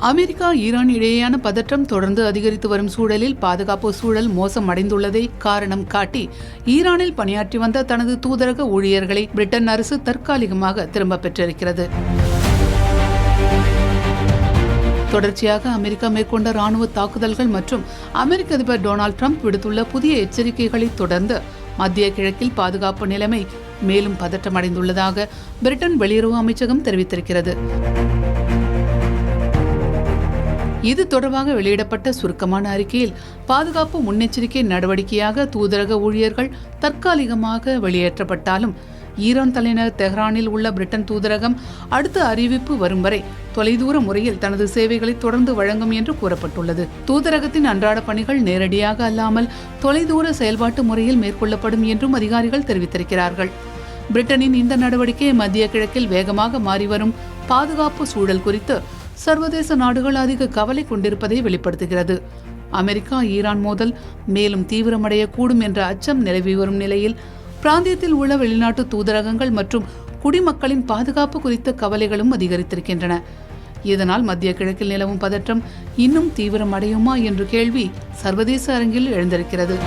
America Iran இடையேயான பதற்றம் தொடர்ந்து அதிகரித்து வரும் சூழலில் பாதுகாப்பு சூழல் மோசமடைந்துள்ளதை காரணம் காட்டி ஈரானில் பணியாற்றி வந்த தனது தூதரக ஊழியர்களை பிரிட்டன் அரசு தற்காலிகமாக திரும்ப பெற்றிருக்கிறது. தொடர்ச்சியாக அமெரிக்கா மேற்கொண்ட ராணுவ தாக்குதல்கள் மற்றும் அமெரிக்க அதிபர் டொனால்டு டிரம்ப் விடுத்துள்ள புதிய எச்சரிக்கைகளை தொடர்ந்து மத்திய கிழக்கில் பாதுகாப்பு நிலைமை மேலும் பதற்றமடைந்துள்ளதாக பிரிட்டன் வெளியுறவு அமைச்சகம் தெரிவித்திருக்கிறது. இது தொடர்பாக வெளியிடப்பட்ட சுருக்கமான அறிக்கையில் பாதுகாப்பு முன்னெச்சரிக்கை நடவடிக்கையாக தூதரக ஊழியர்கள் தற்காலிகமாக வெளியேற்றப்பட்டாலும் ஈரான் தலைநகர் தெஹ்ரானில் உள்ள பிரிட்டன் தூதரகம் அடுத்த அறிவிப்பு வரும் வரை தொலைதூர முறையில் தனது சேவைகளை தொடர்ந்து வழங்கும் என்று கூறப்பட்டுள்ளது. தூதரகத்தின் அன்றாட பணிகள் நேரடியாக அல்லாமல் தொலைதூர செயல்பாட்டு முறையில் மேற்கொள்ளப்படும் என்றும் அதிகாரிகள் தெரிவித்திருக்கிறார்கள். பிரிட்டனின் இந்த நடவடிக்கை மத்திய கிழக்கில் வேகமாக மாறிவரும் பாதுகாப்பு சூழல் குறித்து சர்வதேச நாடுகள் அதிக கவலை கொண்டிருப்பதை வெளிப்படுத்துகிறது. அமெரிக்கா ஈரான் மோதல் மேலும் தீவிரமடையக்கூடும் என்ற அச்சம் நிலவி வரும் நிலையில் பிராந்தியத்தில் உள்ள வெளிநாட்டு தூதரகங்கள் மற்றும் குடிமக்களின் பாதுகாப்பு குறித்த கவலைகளும் அதிகரித்திருக்கின்றன. இதனால் மத்திய கிழக்கில் நிலவும் பதற்றம் இன்னும் தீவிரமடையுமா என்ற கேள்வி சர்வதேச அரங்கில் எழுந்திருக்கிறது.